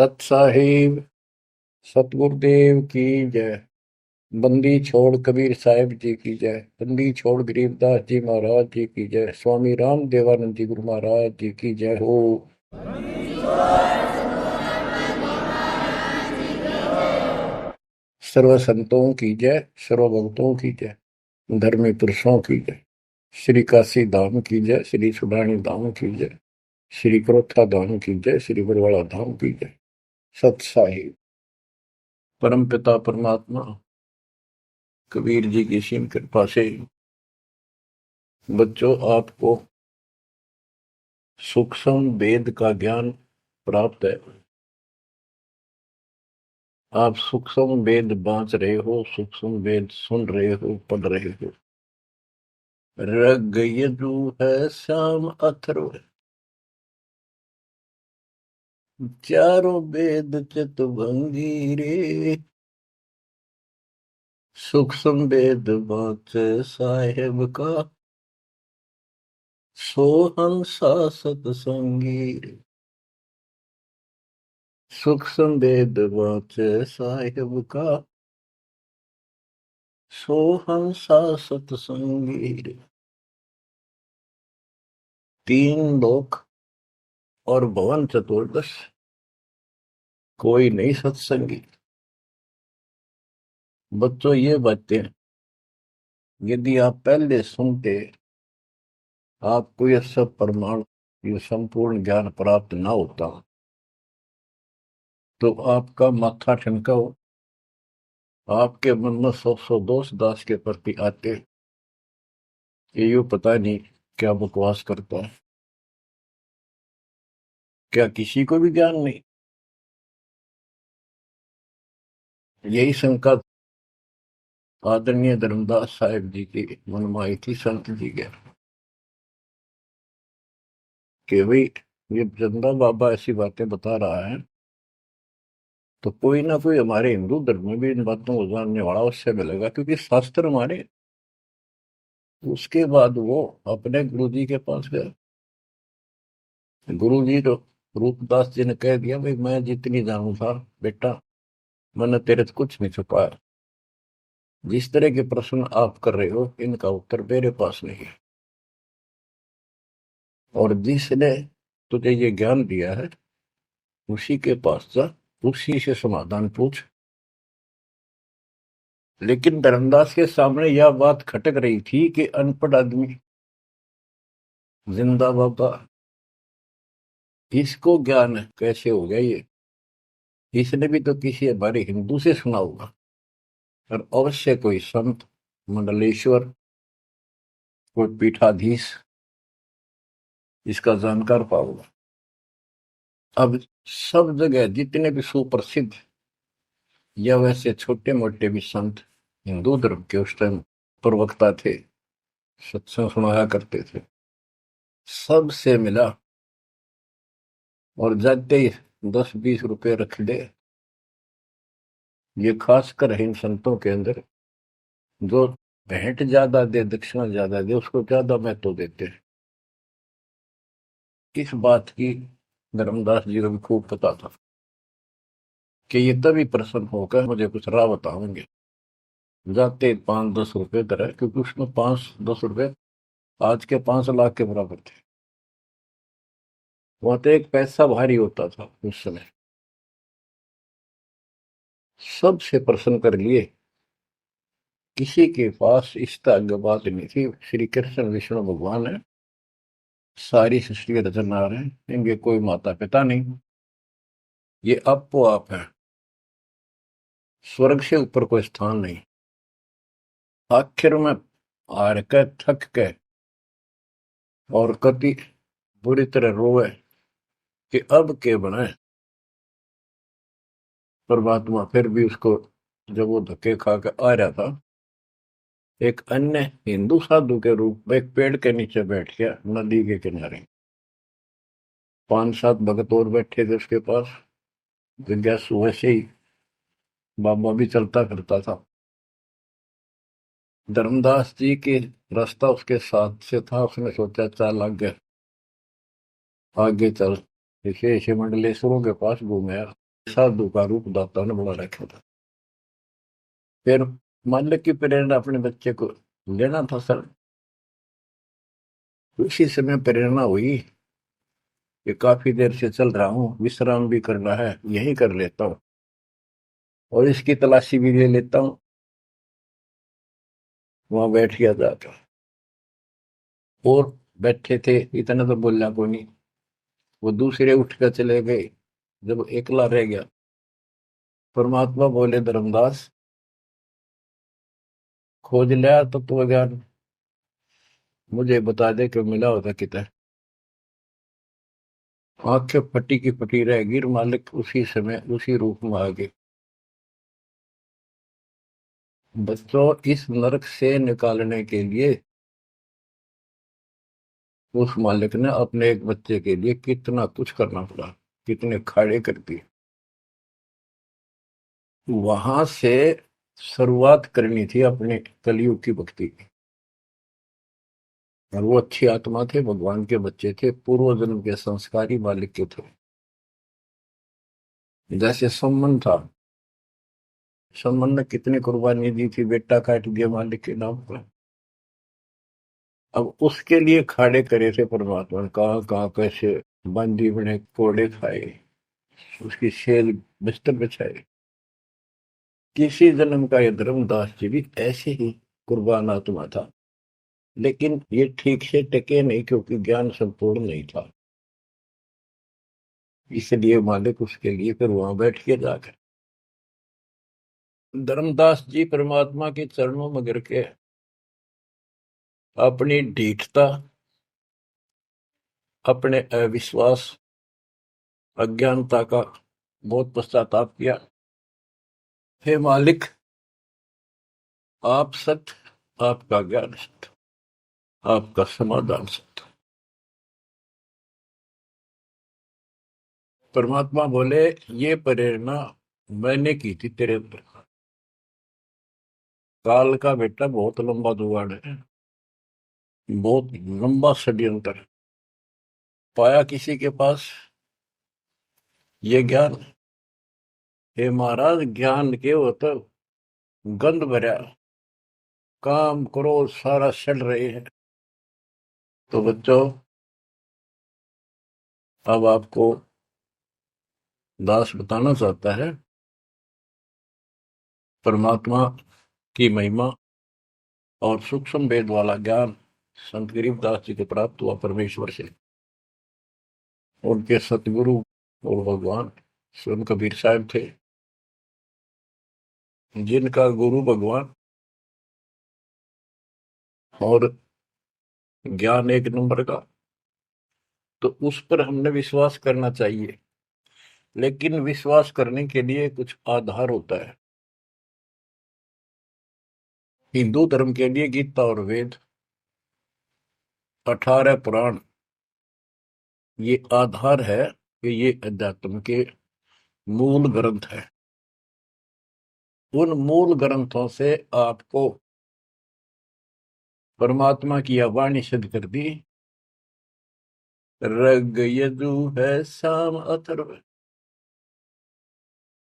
सत साहिब सतगुरुदेव की जय। बंदी छोड़ कबीर साहिब जी की जय। बंदी छोड़ गरीबदास जी महाराज जी की जय। स्वामी राम देवानंद जी गुरु महाराज जी की जय हो। सर्व संतों की जय, सर्व भक्तों की जय, धर्मी पुरुषों की जय। श्री काशी धाम की जय, श्री सुडानी धाम की जय, श्री क्रोथा धाम की जय, श्री बरवाड़ा धाम की जय। सत साहिब परम पिता परमात्मा कबीर जी की सीम कृपा से बच्चों आपको सूक्ष्म वेद का ज्ञान प्राप्त है। आप सूक्ष्म वेद बांच रहे हो, सूक्ष्म वेद सुन रहे हो, पढ़ रहे हो। ऋग यजु है श्याम अथर्व, चारों वेद चितभंगी रे। सूक्ष्म वेद बांच साहेब का, सोहंसा सतसंगी रे। सूक्ष्म वेद बांच साहेब का, सोहंसा सतसंगी रे। तीन लोक और भवन चतुर्दश, कोई नहीं सत्संगी। बच्चों ये बातें यदि आप पहले सुनते, आपको यह सब प्रमाण, ये संपूर्ण ज्ञान प्राप्त ना होता तो आपका माथा ठनका हो, आपके मन में सौ सौ दोष दास के प्रति आते। ये यूं पता नहीं क्या बकवास करता है, क्या किसी को भी ज्ञान नहीं। यही शंका आदरणीय धर्मदास साहिब जी के मन में आई थी संत जी के, कि भाई ये चंदा बाबा ऐसी बातें बता रहा है तो कोई ना कोई हमारे हिंदू धर्म में भी इन बातों को जानने वाला उससे मिलेगा, क्योंकि शास्त्र हमारे। उसके बाद वो अपने गुरुजी के पास गया। गुरुजी तो रूपदास जी ने कह दिया, भाई मैं जितनी जानू था बेटा, मैंने तेरे से कुछ नहीं छुपाया। जिस तरह के प्रश्न आप कर रहे हो इनका उत्तर मेरे पास नहीं है, और जिसने तुझे ये ज्ञान दिया है उसी के पास जा, उसी से समाधान पूछ। लेकिन धर्मदास के सामने यह बात खटक रही थी कि अनपढ़ आदमी, जिंदा बाबा, इसको ज्ञान कैसे हो गया ये? इसने भी तो किसी हमारे हिंदू से सुना होगा, और अवश्य कोई संत, मंडलेश्वर, कोई पीठाधीश इसका जानकार पाओगे। अब सब जगह जितने भी सुप्रसिद्ध या वैसे छोटे मोटे भी संत हिंदू धर्म के उस टाइम प्रवक्ता थे, सत्संग सुनाया करते थे, सबसे मिला और जाते ही 10-20 रुपए रख दे। ये खासकर इन संतों के अंदर जो भेंट ज्यादा दे, दक्षिणा ज्यादा दे, उसको ज्यादा महत्व देते हैं। इस बात की धर्मदास जी को भी खूब पता था कि ये तभी प्रसन्न होकर मुझे कुछ राह बताएंगे। जाते 5-10 रुपए तरह, क्योंकि उसमें 5-10 रुपए आज के 5 लाख के बराबर थे। वहां तो एक पैसा भारी होता था उस समय। सबसे प्रसन्न कर लिए, किसी के पास इस तरह बात नहीं थी। श्री कृष्ण विष्णु भगवान है, सारी सृष्टि के रचनहार है, इनके कोई माता पिता नहीं, ये आपो आप है, स्वर्ग से ऊपर कोई स्थान नहीं। आखिर में हार के, थक के और कति बुरी तरह रोए कि अब के बनाए। परमात्मा फिर भी उसको, जब वो धक्के खा के आ रहा था, एक अन्य हिंदू साधु के रूप में एक पेड़ के नीचे बैठ गया नदी के किनारे। 5-7 भगत और बैठे थे उसके पास। जिज्ञासु वैसे ही बाबा भी चलता फिरता था। धर्मदास जी के रास्ता उसके साथ से था, उसने सोचा चल आगे, आगे चल। इसे मंडलेश्वरों के पास घूमे। साधु का रूप दाता ने बड़ा रखा था। फिर मालिक की प्रेरणा अपने बच्चे को लेना था सर। उसी समय प्रेरणा हुई कि काफी देर से चल रहा हूँ, विश्राम भी करना है, यही कर लेता हूँ और इसकी तलाशी भी ले लेता हूँ। वहां बैठ गया जाकर और बैठे थे, इतना तो बोलना कोई नहीं। वो दूसरे उठ कर चले गए। जब एकला रह गया, परमात्मा बोले, धर्मदास खोज लिया तत्व ज्ञान, मुझे बता दे कि मिला होता कितना। आंखें फटी की फटी रह गिर, मालिक उसी समय उसी रूप में आ गए। बच्चों, इस नरक से निकालने के लिए उस मालिक ने अपने एक बच्चे के लिए कितना कुछ करना पड़ा, कितने खाड़े कर दिए। वहां से शुरुआत करनी थी अपने कलयुग की भक्ति की। और वो अच्छी आत्मा थे, भगवान के बच्चे थे, पूर्व जन्म के संस्कारी मालिक के थे। जैसे सम्मन था, सम्मन ने कितनी कुर्बानी दी थी, बेटा काट दिया मालिक के नाम पर। अब उसके लिए खाड़े करे थे परमात्मा ने, कहाँ कहाँ कैसे बंदी बने, कोड़े खाए, उसकी सेल बिस्तर बिछाए। किसी जन्म का ये धर्मदास जी भी ऐसे ही कुर्बान आत्मा था, लेकिन ये ठीक से टिके नहीं क्योंकि ज्ञान संपूर्ण नहीं था। इसलिए मालिक उसके लिए फिर वहां बैठ के जाकर धर्मदास जी परमात्मा के चरणों में गिर के अपनी ढीठता, अपने अविश्वास, अज्ञानता का बहुत पश्चाताप किया। हे मालिक, आप सत्य, आपका ज्ञान सत्य, आपका समाधान सत्य। परमात्मा बोले, ये प्रेरणा मैंने की थी तेरे अंदर। काल का बेटा बहुत लंबा जुगाड़ है, बहुत लंबा षड्यंत्र है। पाया किसी के पास ये ज्ञान। हे महाराज, ज्ञान के वो तो गंध भरा, काम करो सारा सड़ रहे हैं। तो बच्चों, अब आपको दास बताना चाहता है परमात्मा की महिमा और सूक्ष्म भेद वाला ज्ञान संत गरीबदास जी को प्राप्त हुआ परमेश्वर से। उनके सतगुरु और भगवान स्वयं कबीर साहब थे, जिनका गुरु भगवान और ज्ञान एक नंबर का। तो उस पर हमने विश्वास करना चाहिए, लेकिन विश्वास करने के लिए कुछ आधार होता है। हिंदू धर्म के लिए गीता और वेद, 18 पुराण, ये आधार है कि ये अध्यात्म के मूल ग्रंथ है। उन मूल ग्रंथों से आपको परमात्मा की वाणी सिद्ध कर दी। ऋग यजु है साम अथर्व,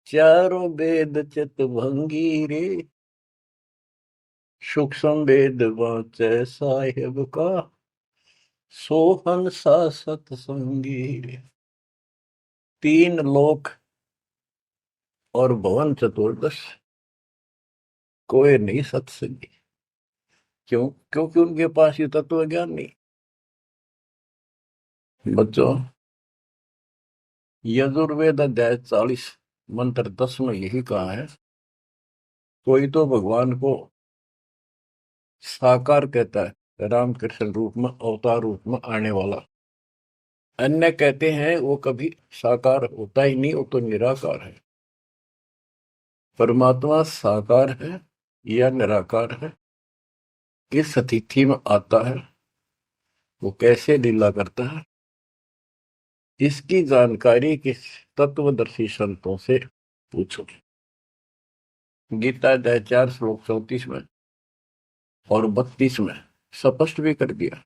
चारों वेद चित भंगी रे, सूक्ष्म वेद वाचे साहेब का, सोहन सा सतसंगी रे। तीन लोक और भवन चतुर्दश, कोई नहीं सत्संगी। क्यों? क्योंकि उनके पास ये तत्व ज्ञान नहीं। बच्चों, यजुर्वेद अध्याय 40 मंत्र 10 में यही कहा है, कोई तो भगवान को साकार कहता है, रामकृष्ण रूप में, अवतार रूप में आने वाला। अन्य कहते हैं वो कभी साकार होता ही नहीं, वो तो निराकार है। परमात्मा साकार है या निराकार है, किस स्थिति में आता है, वो कैसे लीला करता है, इसकी जानकारी किस तत्वदर्शी संतों से पूछो। गीता अध्याय 4 श्लोक 34 में और 32 में स्पष्ट भी कर दिया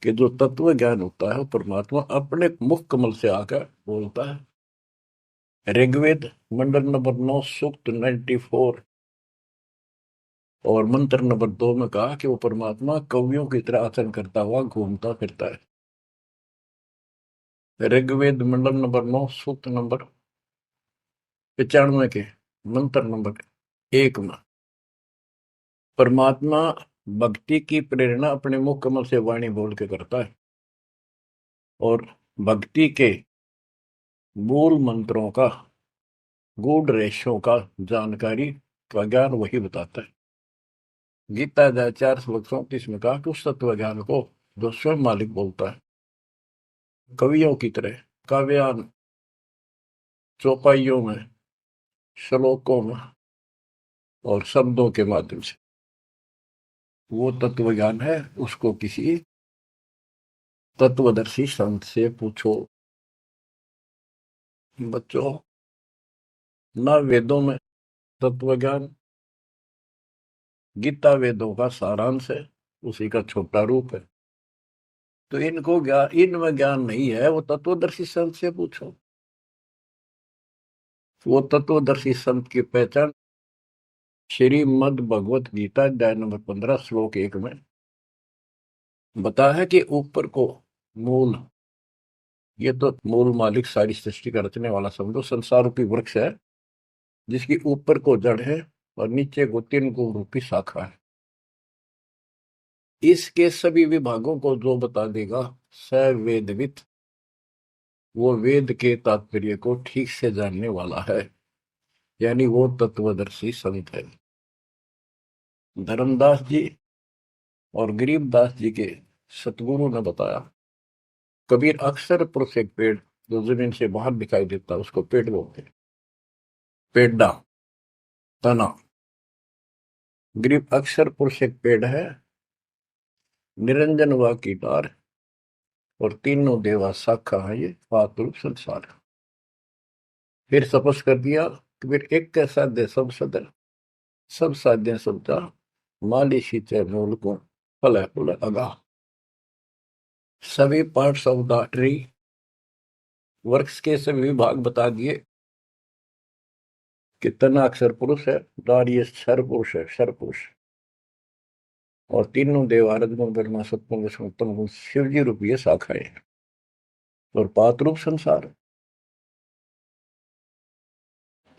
कि जो तत्व ज्ञान होता है, परमात्मा अपने मुख कमल से आकर बोलता है। ऋग्वेद मंडल नंबर 9 सूक्त 94 और मंत्र नंबर 2 में कहा कि वो परमात्मा कवियों की तरह आचरण करता हुआ घूमता फिरता है। ऋग्वेद मंडल नंबर 9 सूक्त नंबर 95 के मंत्र नंबर 1 में परमात्मा भक्ति की प्रेरणा अपने मुख कमल से वाणी बोल के करता है और भक्ति के मूल मंत्रों का गूढ़ रहस्यों का जानकारी का ज्ञान वही बताता है। गीता अध्याय 4:34 में कहा कि उस तत्व ज्ञान को जो स्वयं मालिक बोलता है कवियों की तरह काव्यान चौपाइयों में श्लोकों में और शब्दों के माध्यम से वो तत्व ज्ञान है, उसको किसी तत्वदर्शी संत से पूछो। बच्चों, न वेदों में तत्व ज्ञान, गीता वेदों का सारांश है, उसी का छोटा रूप है। तो इनको ज्ञान, इनमें ज्ञान नहीं है, वो तत्वदर्शी संत से पूछो। वो तत्वदर्शी संत की पहचान श्रीमद् भगवत गीता अध्याय नंबर 15 श्लोक 1 में बताया है कि ऊपर को मूल, ये तो मूल मालिक सारी सृष्टि का रचने वाला समझो, संसार रूपी वृक्ष है जिसकी ऊपर को जड़ है और नीचे को 3 गुण रूपी शाखा है। इसके सभी विभागों को जो बता देगा स वेदविद, वो वेद के तात्पर्य को ठीक से जानने वाला है, यानी वो तत्वदर्शी संत है। धर्मदास जी और गरीबदास जी के सतगुरु ने बताया, कबीर अक्सर पुरुष एक पेड़ जो जमीन से बाहर दिखाई देता उसको पेड़ बोलते हैं, पेड़ा तना। गरीब अक्सर पुरुष एक पेड़ है, निरंजन व की डार और तीनों देवा शाखा है, ये पातुल संसार। फिर तपस कर दिया कबीर, एक के साध्य सब सदर, सब साध्य सब जा, माली सींचे मूल को, फल है फूल अगा। सभी parts of the tree, works के सभी विभाग बता दिए कि तना अक्षर पुरुष है, डार ये क्षर पुरुष है, क्षर पुरुष, और तीनों देव आरजगुण ब्रह्मा सत्पुरुष उत्तम गुण शिव जी रूपी शाखाएं और पात रूप संसार।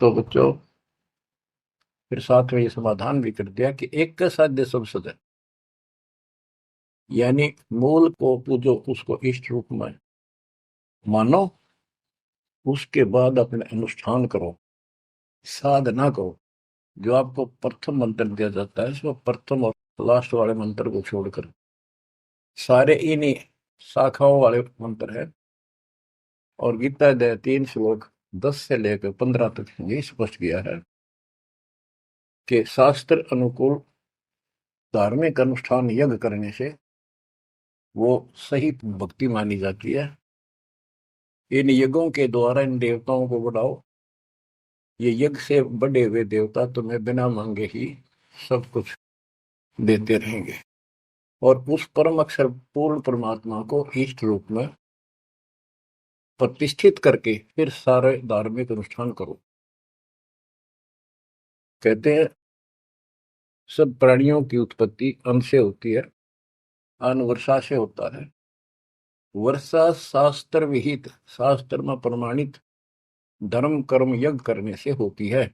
तो बच्चों, फिर साथ में ये समाधान भी कर दिया कि एक का साध्य सब सद है, यानी मूल को पूजो, उसको इष्ट रूप में मानो, उसके बाद अपने अनुष्ठान करो, साधना करो। जो आपको प्रथम मंत्र दिया जाता है इसमें प्रथम और लास्ट वाले मंत्र को छोड़कर सारे इन्हीं शाखाओं वाले मंत्र है। और गीता अध्याय 3 श्लोक 10 से लेकर 15 तक ये स्पष्ट किया है कि शास्त्र अनुकूल धार्मिक अनुष्ठान यज्ञ करने से वो सही भक्ति मानी जाती है। इन यज्ञों के द्वारा इन देवताओं को बढ़ाओ, ये यज्ञ से बढ़े हुए देवता तुम्हें बिना मांगे ही सब कुछ देते रहेंगे। और उस परम अक्षर पूर्ण परमात्मा को इष्ट रूप में प्रतिष्ठित करके फिर सारे धार्मिक अनुष्ठान करो। कहते हैं सब प्राणियों की उत्पत्ति अन्न से होती है, अन्न वर्षा से होता है। वर्षा शास्त्र विहित, शास्त्र में प्रमाणित धर्म कर्म यज्ञ करने से होती है।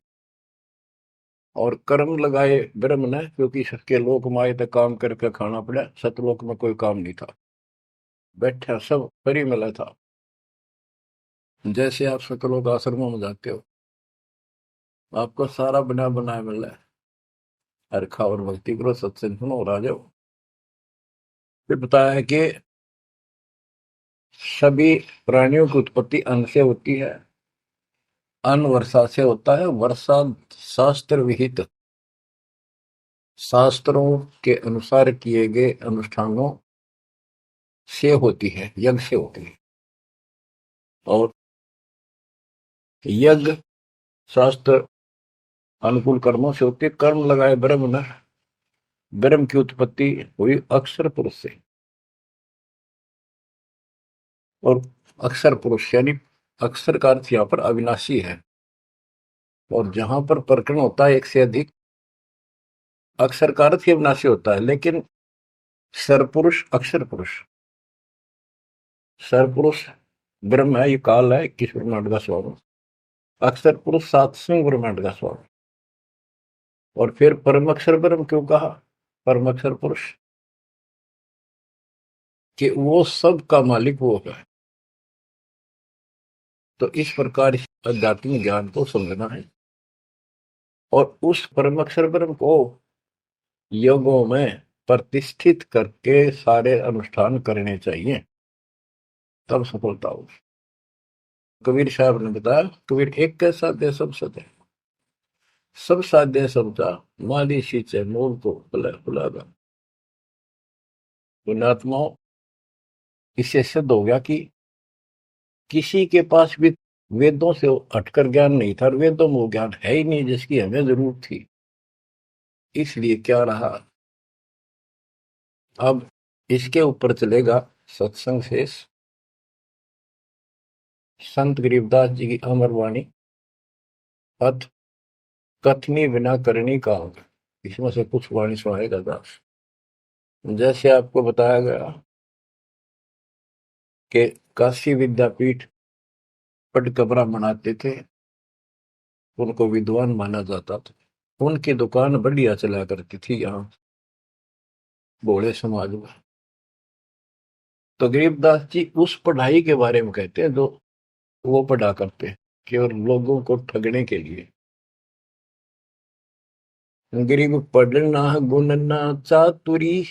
और कर्म लगाए ब्रह्म ने, क्योंकि सबके लोक माए तक काम करके खाना पड़ा, सतलोक में कोई काम नहीं था, बैठा सब फ्री मिला था। जैसे आप सतलोक आश्रमों में जाते हो, आपको सारा बना बनाया मिल रहा है, हर खाओ और भक्ति करो, सत्संग सुनो और आ जाओ। फिर बताया है कि सभी प्राणियों की उत्पत्ति अन्न से होती है, अन्न वर्षा से होता है। वर्षा शास्त्र विहित, शास्त्रों के अनुसार किए गए अनुष्ठानों से होती है, यज्ञ से होती है। और यज्ञ शास्त्र अनुकूल कर्मों से होती है। कर्म लगाए ब्रह्म न, ब्रह्म की उत्पत्ति हुई अक्षर पुरुष से, और अक्षर पुरुष यानी अक्षर का अर्थ यहाँ पर अविनाशी है, और जहां पर प्रकरण होता है एक से अधिक, अक्षर का अर्थ ही अविनाशी होता है। लेकिन सरपुरुष अक्षर पुरुष, सरपुरुष ब्रह्म है, ये काल है 21 ब्रह्मांड का स्वामी, अक्षर पुरुष 7वें ब्रह्मांड का स्वामी। और फिर परम अक्षर ब्रह्म क्यों कहा, परम अक्षर पुरुष, कि वो सब का मालिक वो है। तो इस प्रकार आध्यात्मिक ज्ञान को समझना है, और उस परम अक्षर ब्रह्म को योगों में प्रतिष्ठित करके सारे अनुष्ठान करने चाहिए, तब सफलता हो। कबीर साहब ने बताया, कबीर एक कैसा दे सब सदे, सब साध्य समझा, माली सींचे मूल को फुलागा। पुण्यात्माओं, इससे सिद्ध हो गया कि किसी के पास भी वेदों से हटकर ज्ञान नहीं था, और वेदों में वो ज्ञान है ही नहीं जिसकी हमें जरूरत थी। इसलिए क्या रहा, अब इसके ऊपर चलेगा सत्संग शेष, संत गरीबदास जी की अमर वाणी, अथ कथनी बिना करनी का होगा। इसमें से कुछ वाणी सुनाएगा दास। जैसे आपको बताया गया कि काशी विद्यापीठ पढ़ कबरा मनाते थे, उनको विद्वान माना जाता था, उनकी दुकान बढ़िया चला करती थी यहाँ भोले समाज में। तो गरीबदास जी उस पढ़ाई के बारे में कहते हैं जो वो पढ़ा करते हैं, केवल लोगों को ठगने के लिए। गरीब पढ़ना गुण ना चातुरी,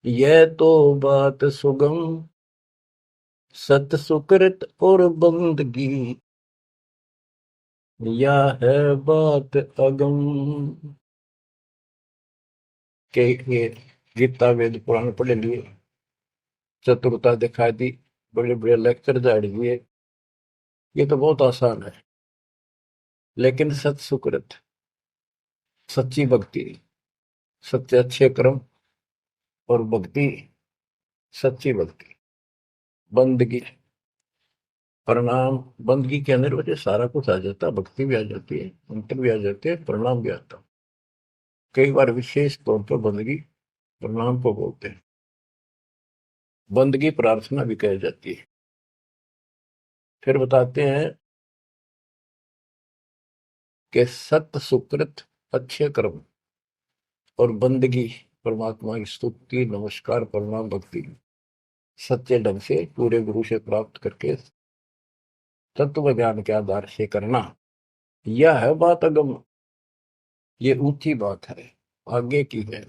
यह तो बात सुगम, सत सुकृत और बंदगी, यह है बात अगम। के ये गीता वेद पुराण पढ़े लिए, चतुरता दिखा दी, बड़े बड़े लेक्चर झाड़ दिए, ये तो बहुत आसान है। लेकिन सत सुकृत, सच्ची भक्ति, सच्चे अच्छे कर्म और भक्ति, सच्ची भक्ति, बंदगी, प्रणाम, बंदगी के अंदर वजह सारा कुछ आ जाता है, भक्ति भी आ जाती है, मंत्र भी आ जाते हैं, प्रणाम भी आता है। कई बार विशेष तौर पर बंदगी प्रणाम को बोलते हैं, बंदगी प्रार्थना भी कही जाती है। फिर बताते हैं कि सत्य सुकृत, अच्छे कर्म और बंदगी, परमात्मा की स्तुति, नमस्कार, प्रणाम, भक्ति, सच्चे ढंग से पूरे गुरु से प्राप्त करके तत्व ज्ञान के आधार से करना, यह है बात अगम। ये ऊंची बात है, आगे की है,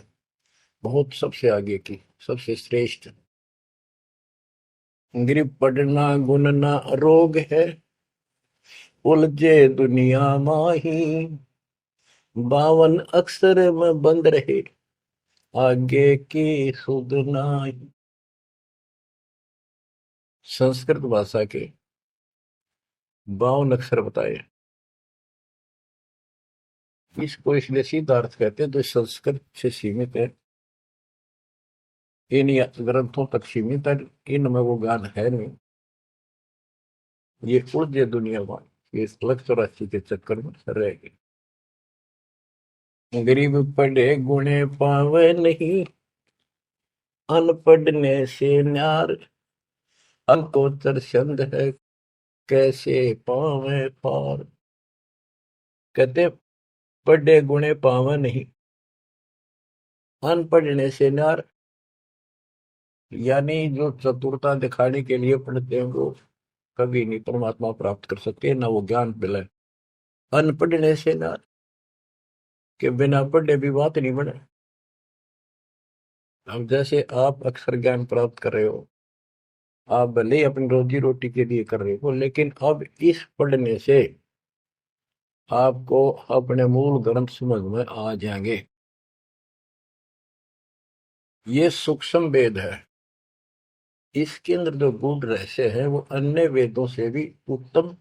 बहुत सबसे आगे की, सबसे श्रेष्ठ। गरीब पढ़ना गुण ना रोग है, उलझे दुनिया माही, 52 अक्षर में बंद रहे, आगे की सुध नाही। संस्कृत भाषा के 52 अक्षर बताए, इसको इसलिए सीधा अर्थ कहते हैं जो संस्कृत से सीमित है, इन ग्रंथों तक सीमित है, इनमें वो ज्ञान है नहीं। ये उलझे दुनिया में, ये लक्ष्य 84 के चक्कर में रह गए। गरीब पढ़े गुणे पावे नहीं, अनपढ़ने से न्यार, अंकोतर छंद है, कैसे पावे पार। कहते पढ़े गुणे पावे नहीं, अनपढ़ने से न्यार, यानी जो चतुरता दिखाने के लिए पढ़ते हैं वो कभी नहीं परमात्मा प्राप्त कर सकते, ना वो ज्ञान मिले। अनपढ़ने से न्यार, के बिना पढ़े भी बात नहीं बने। अब जैसे आप अक्षर ज्ञान प्राप्त कर रहे हो, आप भले ही अपनी रोजी रोटी के लिए कर रहे हो, लेकिन अब इस पढ़ने से आपको अपने मूल ग्रंथ समझ में आ जाएंगे। ये सूक्ष्म वेद है, इसके अंदर जो गूढ़ रहस्य है वो अन्य वेदों से भी उत्तम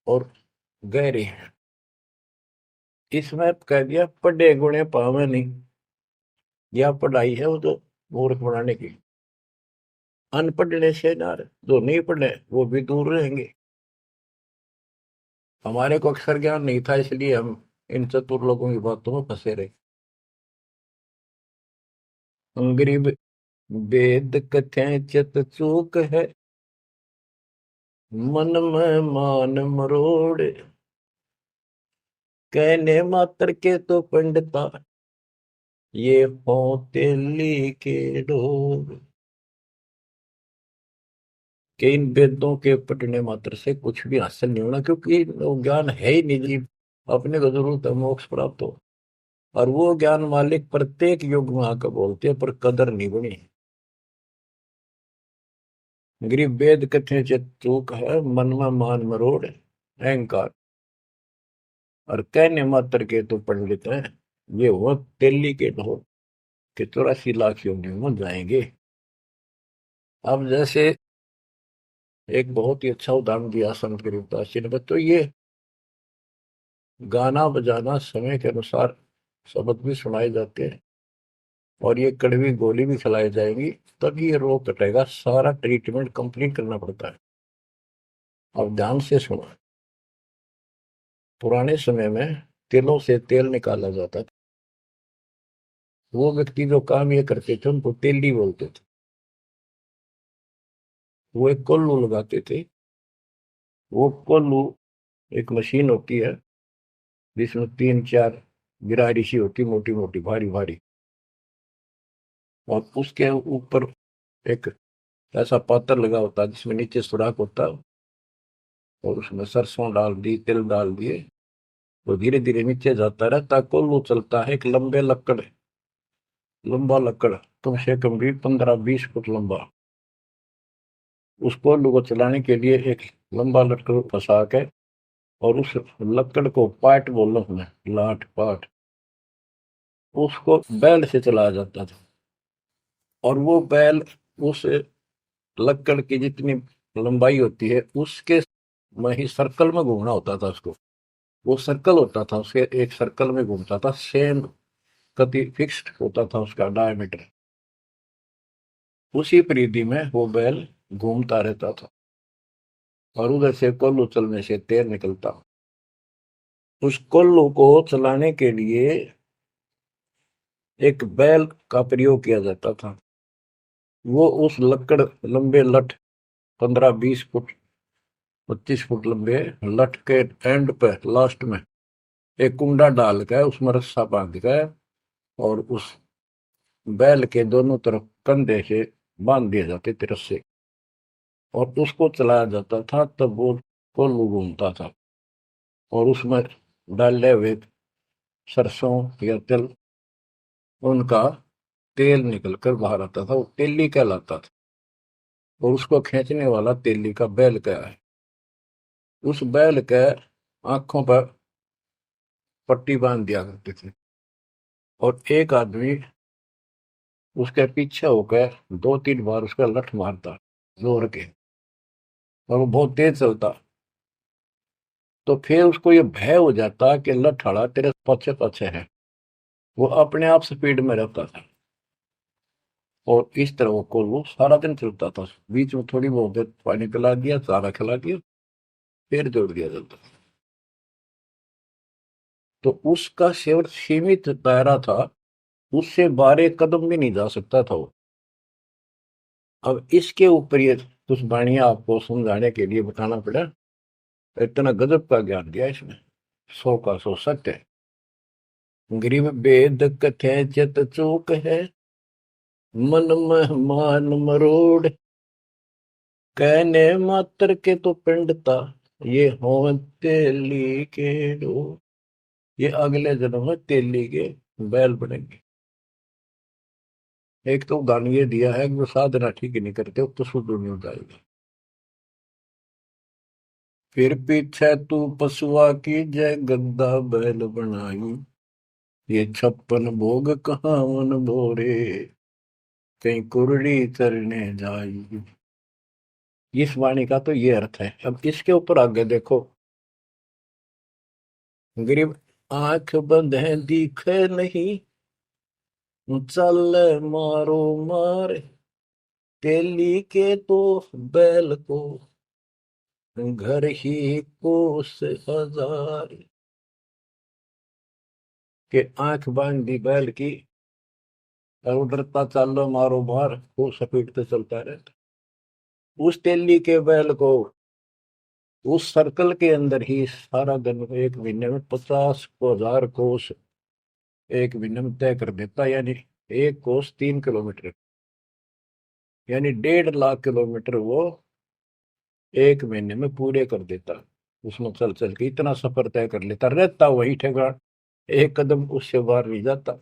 और गहरे हैं। इसमें कह दिया पढ़े गुणे पावे नहीं, यह पढ़ाई है वो तो मूर्ख बनाने की। अनपढ़ने से ना, जो नहीं पढ़े वो भी दूर रहेंगे। हमारे को अक्षर ज्ञान नहीं था, इसलिए हम इन चतुर लोगों की बातों में फंसे रहे। गरीब वेद कथें चित चूक है, मन में मान मरोड़, कहने मात्र के तो पंडिता, ये होते के डोर। कि इन वेदों के पढ़ने मात्र से कुछ भी हासिल नहीं होना, क्योंकि वो ज्ञान है ही नहीं जी। अपने को जरूरत है मोक्ष प्राप्त हो, और वो ज्ञान मालिक प्रत्येक युग में आकर बोलते हैं, पर कदर नहीं बनी। गरीब वेद कथे चित चूक है, मन में मान मरोड़, अहंकार, और कहने मात्र के तो पंडित हैं, ये वो दिल्ली के ढोल के 84 लाख योनियों में जाएंगे। अब जैसे एक बहुत ही अच्छा उदाहरण दिया संत गरीबदास जी ने, तो ये गाना बजाना समय के अनुसार शब्द भी सुनाए जाते हैं, और ये कड़वी गोली भी खिलाई जाएगी, तभी ये रोग कटेगा। सारा ट्रीटमेंट कंप्लीट करना पड़ता है। अब ध्यान से सुनो। पुराने समय में तिलों से तेल निकाला जाता था। वो व्यक्ति जो काम ये करते थे उनको तेली बोलते थे। वो एक कोल्लू लगाते थे। वो कोल्लू एक मशीन होती है, जिसमें 3 4 गिरारी सी होती, मोटी मोटी भारी भारी, और उसके ऊपर एक ऐसा पात्र लगा होता है जिसमें नीचे सुराख होता है, और उसमें सरसों डाल दी, तिल डाल दिए, तो धीरे धीरे नीचे जाता रहता। कोल्लू चलता है, एक लंबा लकड़, कम से कम भी 15 20 फुट लंबा। उस कोल्लू को चलाने के लिए एक लंबा लकड़ फंसा के, और उस लकड़ को पाट बोलो हमें, लाठ पाट, उसको बैल से चलाया जाता था। और वो बैल उस लकड़ की जितनी लंबाई होती है उसके में ही सर्कल में घूमना होता था उसको। वो सर्कल होता था, उसके एक सर्कल में घूमता था, सेम कति फिक्स्ड होता था उसका डायमीटर। उसी परिधि में वो बैल घूमता रहता था, और उधर से कोल्लू चलने से तेल निकलता। उस कोल्लू को चलाने के लिए एक बैल का प्रयोग किया जाता था। वो उस लकड़ लंबे लठ, 15 20 फुट 25 फुट लंबे लठ के एंड पे, लास्ट में एक कुंडा डाल कर उसमें रस्सा बांध कर, और उस बैल के दोनों तरफ कंधे से बांध दिए जाते थे रस्से, और उसको चलाया जाता था। तब वो कोल्लू घूमता था, और उसमें डाले हुए सरसों या तिल, उनका तेल निकलकर बाहर आता था। वो तेली कहलाता था, और उसको खींचने वाला तेली का बैल का है। उस बैल के आंखों पर पट्टी बांध दिया करते थे, और एक आदमी उसके पीछे होकर 2 3 बार उसका लठ मारता जोर के, और वो बहुत तेज चलता। तो फिर उसको ये भय हो जाता कि लठाड़ा तेरे पीछे पीछे है। वो अपने आप स्पीड में रहता था, और इस तरह वो सारा दिन चलता था। बीच में थोड़ी बहुत देर पानी पिला दिया, चारा खिला दिया, फिर जोड़ दिया जाता। तो उसका केवल सीमित दायरा था, उससे 12 कदम भी नहीं जा सकता था वो। अब इसके ऊपर ये कुछ वाणियां आपको समझाने के लिए बताना पड़ा। इतना गजब का ज्ञान दिया इसमें, 100 का 100 सत्य है। गरीब वेद कथे चित चूक है, मन में मान मरोड़, कहने मात्र के तो पिंडता, ये हो तेली के डो। ये अगले जन्म में तेली के बैल बनेंगे। एक तो उदाहरण ये दिया है कि वो साधना ठीक नहीं करते तो शुद्ध नहीं हो जाएगा। फिर पीछे तू पशुआ की जय, गद्दा बैल बनाई, ये 56 भोग कहाँ मन भोरे, कहीं कुरड़ी चरने जाई। इस वाणी का तो ये अर्थ है। अब इसके ऊपर आगे देखो। गरीब आंख बंद है दिखे नहीं, चल मारो मार, तेली के तो बैल को घर ही कोस हजार, के आंख बांध दी बैल की और उधरता चालो मारो मार, वो सपीटते चलता रहता। उस तेली के बैल को उस सर्कल के अंदर ही सारा दिन, एक महीने में 50,000 कोस एक महीने में तय कर देता, यानी एक कोस 3 किलोमीटर, यानी 1.5 लाख किलोमीटर वो एक महीने में पूरे कर देता। उसमें चल चल के इतना सफर तय कर लेता, रहता वही ठेकान, एक कदम उससे बाहर नहीं जाता।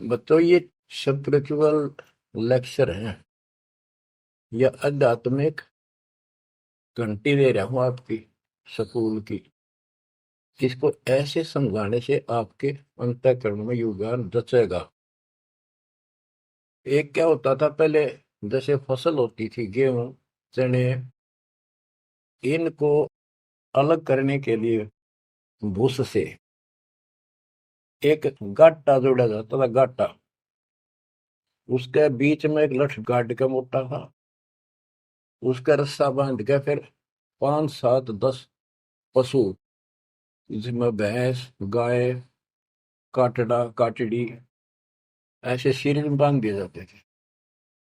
बच्चों ये स्पिरिचुअल लेक्चर है या आध्यात्मिक घंटी दे रहा हूं आपकी स्कूल की। इसको ऐसे समझाने से आपके अंतःकरण में योगदान रचेगा। एक क्या होता था पहले, जैसे फसल होती थी गेहूं, चने, इनको अलग करने के लिए भूस से एक गाटा जोड़ा जाता था, गाटा। उसके बीच में एक लठ गाड़ के मोटा था, उसका रस्सा बांध के फिर 5, 7, 10 पशु, जिसमें भैंस, गाय, काटड़ा, काटड़ी, ऐसे सीरीज में बांध दिए जाते थे।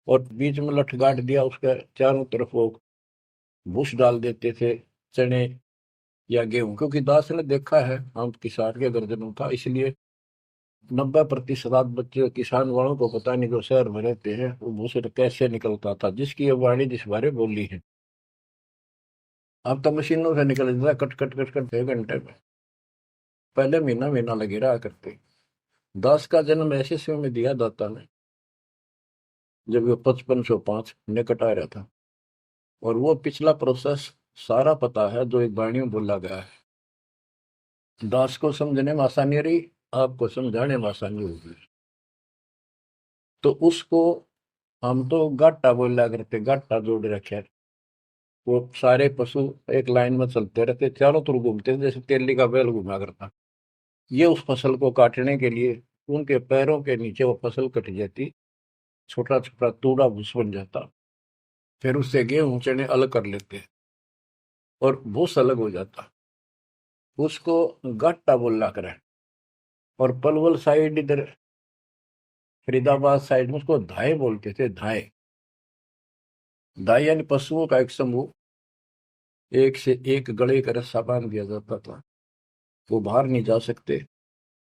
और बीच में लठ गाड़ दिया, उसके चारों तरफ वो भूस डाल देते थे, चने या गेहूं। क्योंकि दास ने देखा है, हम किसान के गर्जनों था, इसलिए 90% बच्चे किसान वालों को पता नहीं, जो शहर में रहते हैं, वो भूसे कैसे निकलता था, जिसकी ये वाणी जिस बारे बोली है। अब तो मशीनों से निकल जाता है, कट कट कट कट 1 घंटे में। पहले महीना महीना लगे रहा करते। दास का जन्म ऐसे समय में दिया दाता ने जब वो 5505 निकट आ रहा था। और वो पिछला प्रोसेस सारा पता है जो एक वाणी में बोला गया है। दास को समझने में आसानी रही, आपको समझाने में आसानी होगी। तो उसको हम तो गाटा बोला करते, गाटा जोड़ रखे है। वो सारे पशु एक लाइन में चलते रहते, चारों तरफ घूमते, जैसे तेली का बैल घुमा करता। ये उस फसल को काटने के लिए उनके पैरों के नीचे वो फसल कट जाती, छोटा छोटा तूड़ा भूस बन जाता। फिर उससे गेहूं चने अलग कर लेते और भूस अलग हो जाता। उसको गट्टा बोला करे। और पलवल साइड, इधर फरीदाबाद साइड में उसको धाए बोलते थे, धाए। धाए यानी पशुओं का एक समूह, एक से एक गले का रस्सा बांध दिया जाता था। वो बाहर नहीं जा सकते,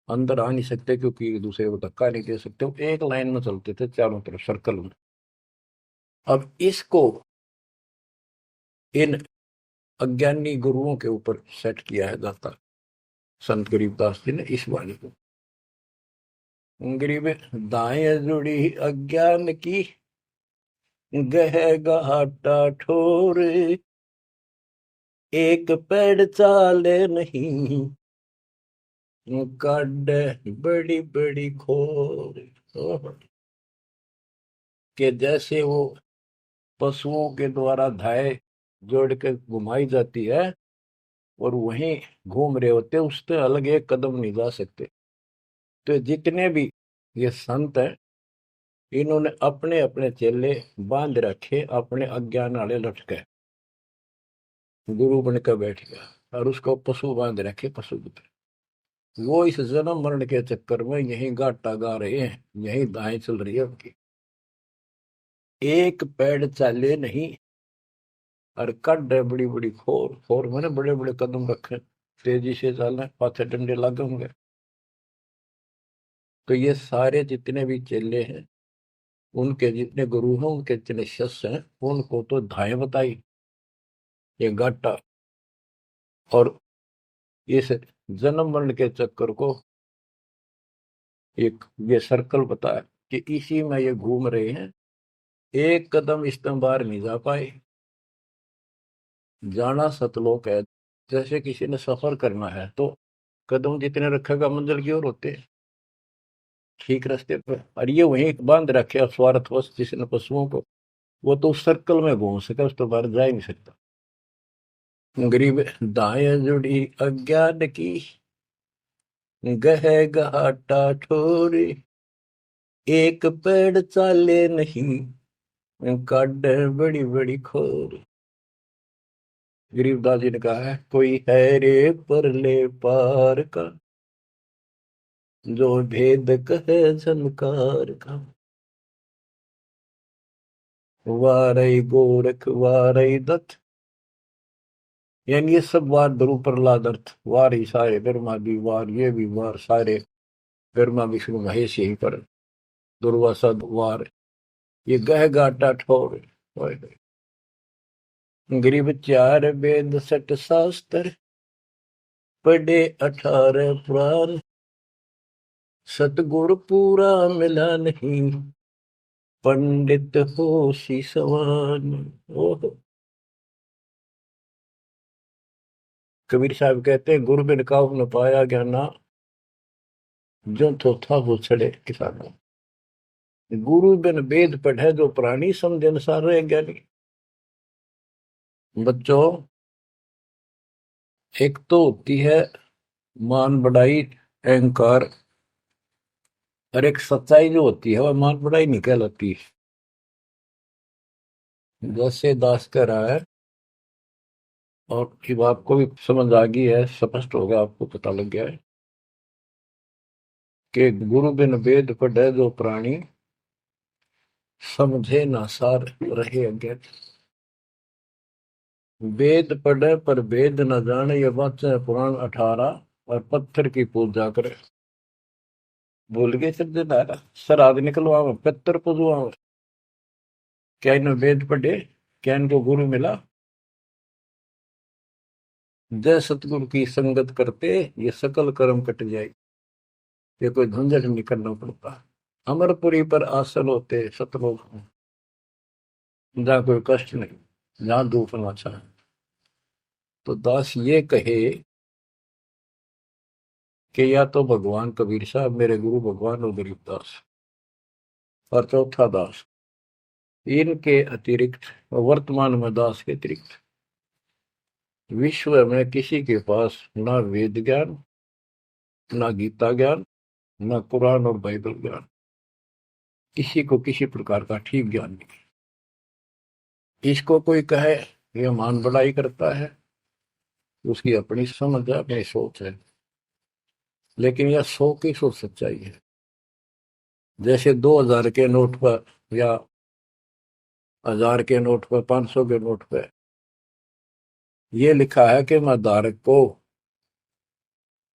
अंदर आ नहीं सकते, क्योंकि एक दूसरे को धक्का नहीं दे सकते। वो एक लाइन में चलते थे चारों तरफ सर्कल में। अब इसको इन अज्ञानी गुरुओं के ऊपर सेट किया है दाता संत गरीबदास जी ने इस वाणी को। गरीब दाएं जुड़ी अज्ञान की, गह घाटा ठोरे, एक पेड़ चाले नहीं, काटे बड़ी बड़ी खोर। के जैसे वो पशुओं के द्वारा धाय जोड़ के घुमाई जाती है और वहीं घूम रहे होते, उससे अलग एक कदम नहीं जा सकते। तो जितने भी ये संत हैं, इन्होंने अपने अपने चेले बांध रखे, अपने अज्ञान वाले लटके। गुरु बन कर बैठ गया और उसको पशु बांध रखे, पशु पुत्र। वो इस जन्म मरण के चक्कर में यही गाटा गा रहे हैं, यही दाएं चल रही है उनकी। एक पेड़ चाले नहीं, और कड है बड़ी बड़ी खोर। खोर मैंने बड़े बड़े कदम रखे, तेजी से चलना, पाथे डंडे लागे होंगे। तो ये सारे जितने भी चेले हैं, उनके जितने गुरु हैं, उनके जितने शिष्य हैं, उनको तो धाए बताई, ये गाटा। और इस जन्म मरण के चक्कर को एक ये सर्कल बताया कि इसी में ये घूम रहे हैं, एक कदम इस तरह बाहर नहीं जा पाए। जाना सतलोक है। जैसे किसी ने सफर करना है तो कदम जितने रखेगा मंजिल की ओर होते हैं, ठीक रास्ते पर। और ये वहीं बांध रखे स्वार्थवश जिसने पशुओं को, वो तो उस सर्कल में घूम सके, उस तो बाहर जा ही नहीं सकता। गरीब दाएं जुड़ी अज्ञान की, गह घाटा ठोरी, एक पेड़ चाले नहीं, काटे बड़ी बड़ी खोर। गरीबदास जी ने कहा है, कोई है रे परले पार का, जो भेद कहे झनकार का। वारई गोरख वारई दत्त, यानी ये सब वार ध्रुव प्रहलाद अर्थ, वार ही सारे ब्रह्मा भी वार, ये भी वार, सारे ब्रह्मा विष्णु महेश यही पर, दुर्वासा वार, ये गह गाटा ठोर। ओए होए। गरीब चार वेद सट शास्त्र, पढ़े 18 पुराण, सतगुरु पूरा मिला नहीं, पंडित हो सी समान। ओह, कबीर साहब कहते हैं, गुरु बिन काहू न पाया ज्ञाना, जो तो था वो छड़े किसाना। गुरु बिन वेद पढ़े जो प्राणी, समझ अनुसार रहे ज्ञानी। बच्चों, एक तो होती है मान बढ़ाई, अहंकार, और एक सच्चाई जो होती है वह मान बढ़ाई नहीं कहलाती। जैसे दास कह रहा है, और जब आपको भी समझ आ गई है, स्पष्ट हो गया, आपको पता लग गया है कि गुरु बिन वेद पढ़े जो प्राणी, समझे ना सार रहे अज्ञात। वेद पढ़े पर वेद न जाने, ये वाचे पुराण 18, और पत्थर की पूजा करे। भूल गए सिर दिलारा, सर आदि निकलवा पत्थर पूजवा। क्या इन्हें वेद पढ़े, क्या इनको गुरु मिला? जय सतगुरु की संगत करते, ये सकल कर्म कट जाए। ये कोई झंझट नहीं करना पड़ता। अमरपुरी पर आसन होते सतलोक में, जहाँ कोई कष्ट नहीं, जहाँ दुख ना चाहे। तो दास ये कहे कि या तो भगवान कबीर साहब मेरे गुरु भगवान और गरीबदास, और चौथा दास, इनके अतिरिक्त, वर्तमान में दास के अतिरिक्त विश्व में किसी के पास ना वेद ज्ञान, ना गीता ज्ञान, ना कुरान और बाइबल ज्ञान, किसी को किसी प्रकार का ठीक ज्ञान नहीं। इसको कोई कहे ये मान बढ़ाई करता है, उसकी अपनी समझ है, अपनी सोच है, लेकिन यह 100 की 100 सच्चाई है। जैसे 2000 के नोट पर, या 1000 के नोट पर, 500 के नोट पर यह लिखा है कि मैं धारक को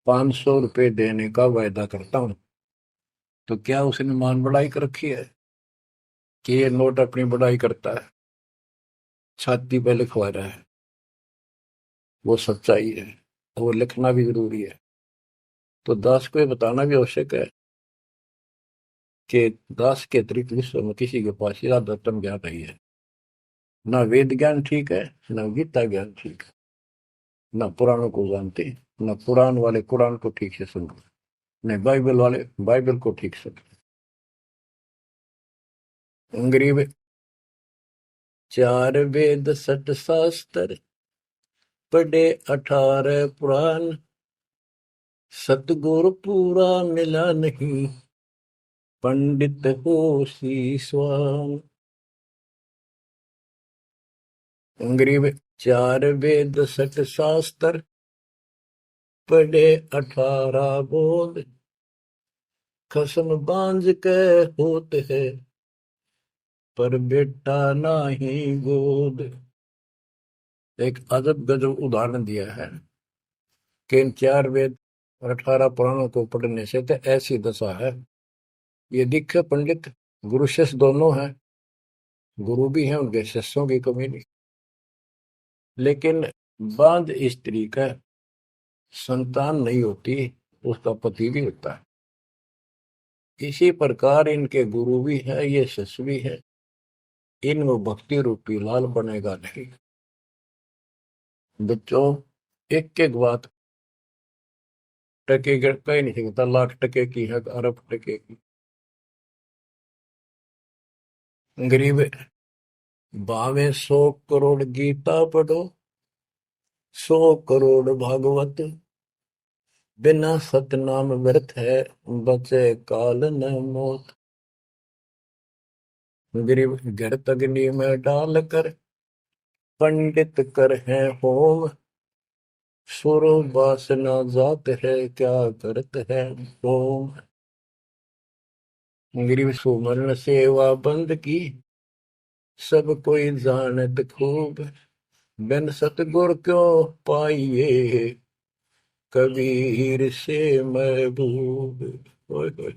500 रुपए देने का वायदा करता हूं, तो क्या उसने मान बढ़ाई कर रखी है कि ये नोट अपनी बढ़ाई करता है, छाती पे लिखवा रहा है? वो सच्चाई है, वो लिखना भी जरूरी है। तो दास को ये बताना भी आवश्यक है कि दास के अतिरिक्त विश्व में किसी के पास ज्यादा तम ज्ञान नहीं है। ना वेद ज्ञान ठीक है, ना गीता ज्ञान ठीक है, ना पुराणों को जानते, ना पुराण वाले कुरान को ठीक से समझते, नहीं बाइबल वाले बाइबल को ठीक से। गरीब चार वेद सट शास्त्र, पढ़े 18 पुराण, सतगुरु पूरा मिला नहीं, पंडित हो शीशवान। गरीब चार वेद सट शास्त्र, पढ़े 18 बोध, खसम बांझ के होते है, पर बेटा नाही गोद। एक अजब गजब उदाहरण दिया है कि इन 4 वेद और 18 पुराणों को पढ़ने से तो ऐसी दशा है, ये दिखे पंडित गुरु शिष्य दोनों हैं, गुरु भी हैं, उनके शिष्यों की कमी नहीं, लेकिन बांझ स्त्री का संतान नहीं होती, उसका पति भी होता है। इसी प्रकार इनके गुरु भी है, ये शिष्य भी है, इनमें भक्ति रूपी लाल बनेगा नहीं। बच्चों, एक एक बात टके का ही नहीं सकता, लाख टके की है, अरब टके की। गरीब बावे 100 करोड़ गीता पढ़ो, 100 करोड़ भागवत, बिना सतनाम व्यर्थ है, बचे काल न मौत। गरीब घर अग्नि में डाल कर पंडित कर है होम, सुर वासना जात है क्या करत है होम। गरीब सुमरण सेवा बंद की, सब कोई जानत खूब, बिन सतगुर क्यों पाइए, कबीर से महबूब। ओए होए।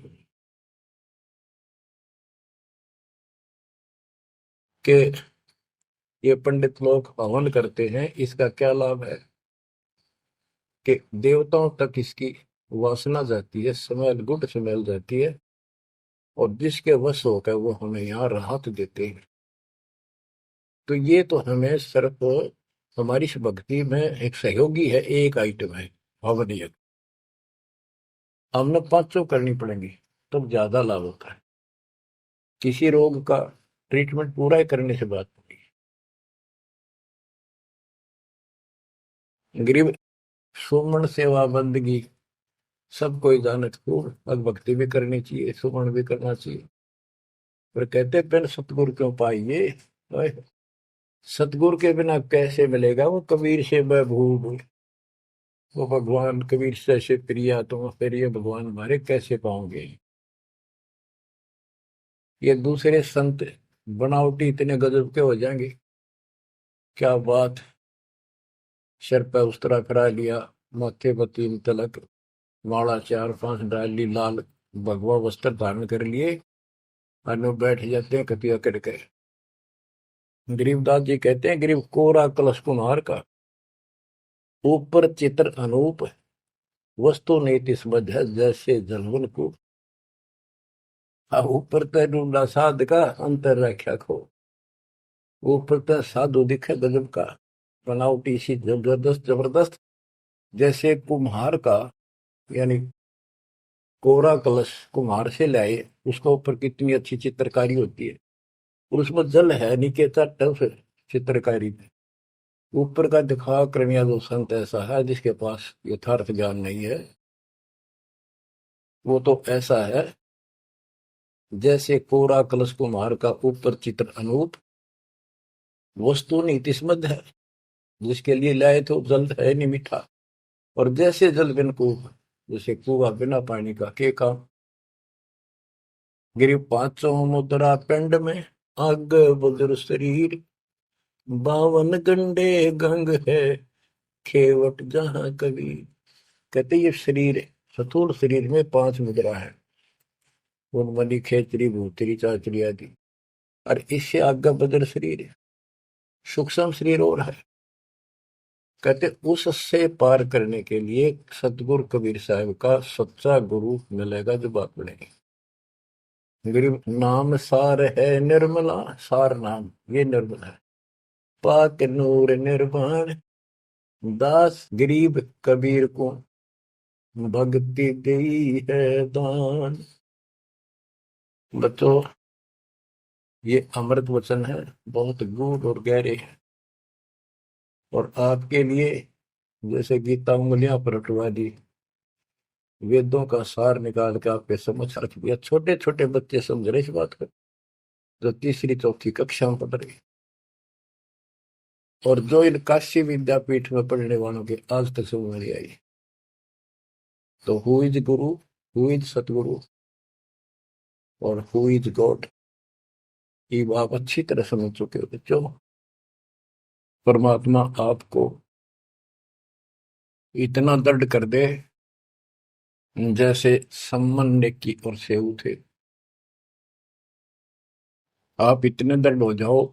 के ये पंडित लोग हवन करते हैं, इसका क्या लाभ है कि देवताओं तक इसकी वासना जाती है, स्मेल, गुड स्मेल जाती है, और जिसके वश होकर वो हमें यहाँ राहत देते हैं। तो ये तो हमें सिर्फ हमारी इस भक्ति में एक सहयोगी है, एक आइटम है हवन यज्ञ। हमने पांचों करनी पड़ेंगी तब ज्यादा लाभ होता है। किसी रोग का ट्रीटमेंट पूरा ही करने से बात होती है। गरीब सुमन सेवा बंदगी, सब कोई जानत खूब, भग भक्ति भी करनी चाहिए, सुमन भी करना चाहिए। पर कहते बिन सतगुरु क्यों पाइए, ओए, सतगुरु के बिना कैसे मिलेगा वो कबीर से महबूब। वो भगवान कबीर से ऐसे प्रिया, तो फिर ये भगवान हमारे कैसे पाओगे। ये दूसरे संत बनावटी इतने गजब के हो जाएंगे, क्या बात। सिर पे उस्तरा करा लिया, माथे पर 3 तिलक, माला 4-5 डाल ली, लाल भगवा वस्त्र धारण कर लिए, और बैठ जाते हैं कतिया करके। गरीबदास जी कहते हैं, गरीब कोरा कलश कुम्हार का, ऊपर चित्र अनूप, वस्तु नीति समझ है जैसे जलवन को। ऊपर तो ढूंढा साध का, अंतर रख्या खो। ऊपर तो साधु दिखे गजब का, बनावटी सी जबरदस्त जबरदस्त, जैसे कुम्हार का, यानी कोरा कलश कुम्हार से लाए, उसके ऊपर कितनी अच्छी चित्रकारी होती है, और उसमें जल है नहीं, कहता टफ चित्रकारी में। ऊपर का दिखा क्रमिया जो संत ऐसा है जिसके पास यथार्थ ज्ञान नहीं है, वो तो ऐसा है जैसे कोरा कलश कुम्हार का, ऊपर चित्र अनूप, वस्तु नीतिस्मद है, जिसके लिए लाए तो जल है नहीं मीठा। और जैसे जल बिन कुआं, जैसे कुआं बिना पानी का के काम। गिरी 500 मुद्रा पिंड में, आग बुजुर्ग शरीर, 52 गंग है, खेवट जहां कबीर। कहते ये शरीर, स्थूल शरीर में 5 मुद्रा है, उन्मनी खेचरी भूतरी चाचरी आदि, और इससे आगे बदर शरीर है, सूक्ष्म शरीर और है। कहते उससे पार करने के लिए सतगुरु कबीर साहब का सच्चा गुरु मिलेगा जो बात बनेगी। गरीब नाम सार है निर्मला, सार नाम ये निर्मल है, पाक नूर निर्वाण, दास गरीब कबीर को भक्ति दी है दान। बच्चों, ये अमृत वचन है, बहुत गूढ़ और गहरे है, और आपके लिए जैसे गीता उंगलियां पर उठवा दी, वेदों का सार निकाल के आपके समझ रख दिया। छोटे छोटे बच्चे समझ रहे इस बात को, जो तीसरी चौथी कक्षा में पढ़ रहे, और जो इन काशी विद्यापीठ में पढ़ने वालों के आज तक समझ नहीं आई। तो who is Guru, who is सतगुरु, और हु इज गॉड, ये आप अच्छी तरह समझ चुके हो बच्चों। परमात्मा आपको इतना दृढ़ कर दे, जैसे सम्मन की और सेऊ थे, आप इतने दृढ़ हो जाओ,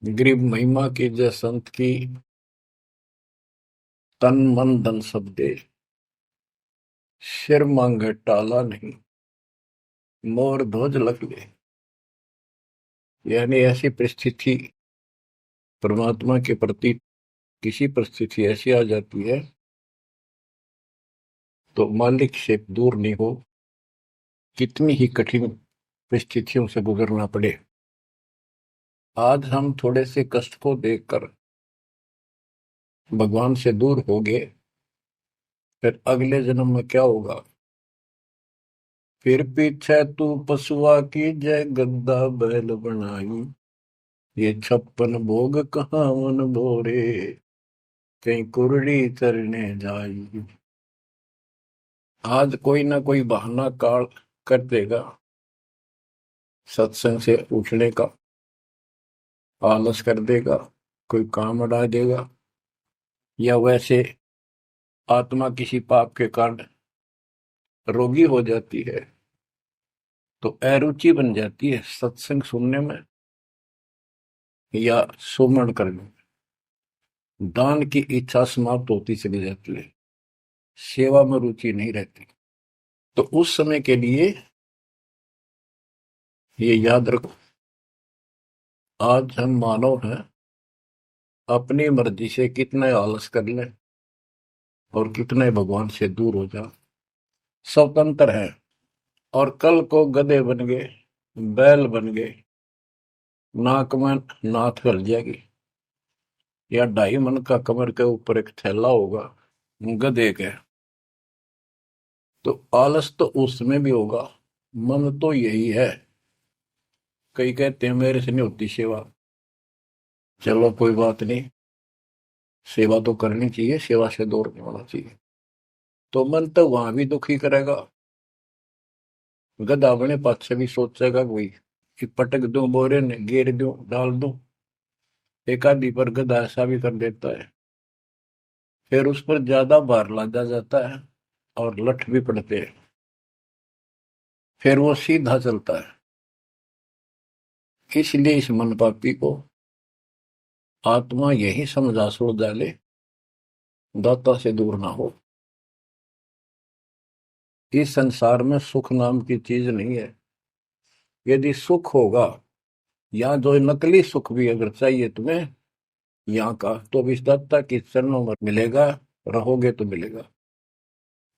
गरीब महिमा की जय संत की, तन मन धन सब दे, सिर मांगे टाला नहीं, मोर ध्वज लग ले। यानी ऐसी परिस्थिति परमात्मा के प्रति, किसी परिस्थिति ऐसी आ जाती है तो मालिक से दूर नहीं हो, कितनी ही कठिन परिस्थितियों से गुजरना पड़े। आज हम थोड़े से कष्ट को देखकर भगवान से दूर हो गए, फिर अगले जन्म में क्या होगा फिर पीछे तू पशुआ की जय, गद्दा बैल बनाई। ये 56 भोग कहाँ मन भोरे, कहीं कुरड़ी चरने जाई। आज कोई ना कोई बहाना काल कर देगा सत्संग से उठने का, आलस कर देगा, कोई काम अड़ा देगा, या वैसे आत्मा किसी पाप के कारण रोगी हो जाती है तो अरुचि बन जाती है सत्संग सुनने में या सुमरण करने में। दान की इच्छा समाप्त होती चली जाती है, सेवा में रुचि नहीं रहती। तो उस समय के लिए ये याद रखो, आज हम मानव हैं, अपनी मर्जी से कितने आलस कर लें और कितने भगवान से दूर हो जाओ, स्वतंत्र है। और कल को गधे बन गए, बैल बन गए, नाक में नाथ गल जाएगी, या 2.5 मन का कमर के ऊपर एक थैला होगा गधे के, तो आलस तो उसमें भी होगा। मन तो यही है। कई कहते हैं मेरे से नहीं होती सेवा, चलो कोई बात नहीं, सेवा तो करनी चाहिए, सेवा से दूर नहीं होना चाहिए। तो मन तो वहां भी दुखी करेगा, गधा अपने पास से भी सोचेगा कोई कि पटक दूं बोरे ने, घेर दूं, डाल दूं। एक आदि पर गधा ऐसा भी कर देता है, फिर उस पर ज्यादा भार लादा जाता है और लठ भी पड़ते हैं, फिर वो सीधा चलता है। इसलिए इस मन पापी को आत्मा यही समझा सोच डाले, दाता से दूर ना हो। इस संसार में सुख नाम की चीज नहीं है। यदि सुख होगा, या जो नकली सुख भी अगर चाहिए तुम्हें यहाँ का, तो भी दाता के चरणों में मिलेगा, रहोगे तो मिलेगा।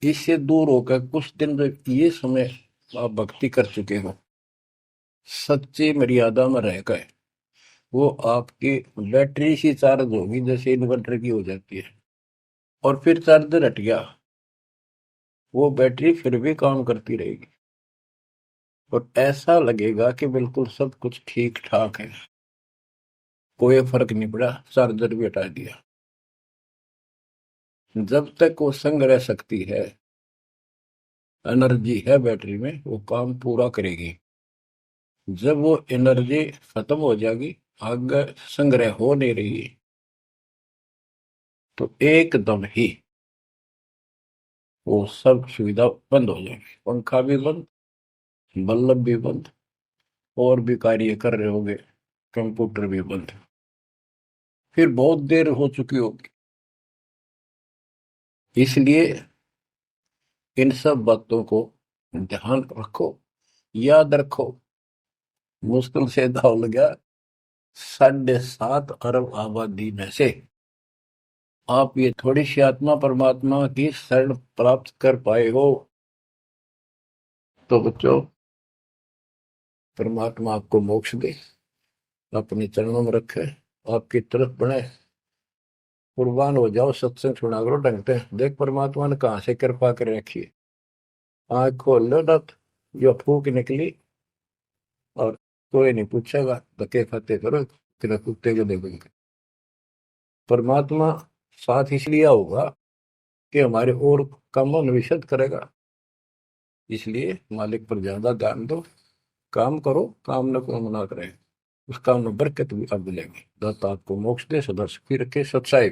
इससे दूर होकर कुछ दिन जो ये समय आप भक्ति कर चुके हो, सच्ची मर्यादा में रहकर, वो आपकी बैटरी सी चार्ज होगी जैसे इन्वर्टर की हो जाती है, और फिर चार्जर हट गया, वो बैटरी फिर भी काम करती रहेगी और ऐसा लगेगा कि बिल्कुल सब कुछ ठीक ठाक है, कोई फर्क नहीं पड़ा, चार्जर भी हटा दिया। जब तक वो संग्रह शक्ति है, एनर्जी है बैटरी में, वो काम पूरा करेगी। जब वो एनर्जी खत्म हो जाएगी, आगे संग्रह हो नहीं रही, तो एकदम ही वो सब सुविधा बंद हो जाएगी। पंखा भी बंद, बल्ब भी बंद, और भी कार्य कर रहे होंगे, कंप्यूटर भी बंद, फिर बहुत देर हो चुकी होगी। इसलिए इन सब बातों को ध्यान रखो, याद रखो। मुश्किल से दाव लगा 7.5 अरब आबादी में से आप ये थोड़ी सी आत्मा परमात्मा की शरण प्राप्त कर पाए हो। तो बच्चों, परमात्मा आपको मोक्ष दे, अपने चरणों में रखे, आपकी तरफ बढ़े, कुर्बान हो जाओ। सत्संग सुना करो ढंग से, देख परमात्मा ने कहां से कृपा कर रखी है। आँख खोल लो ना, जो फूक निकली, और कोई नहीं पूछेगा, धक्के खाते करो तेरा कुत्ते को देखो। परमात्मा साथ इसलिए होगा कि हमारे और कामों में विशद करेगा। इसलिए मालिक पर ज्यादा ध्यान दो, काम करो, काम न को मना करें, उस काम में बरकत भी आप मिलेंगे। दाता आपको मोक्ष दे, सदा सुखी रखे। सत्साई।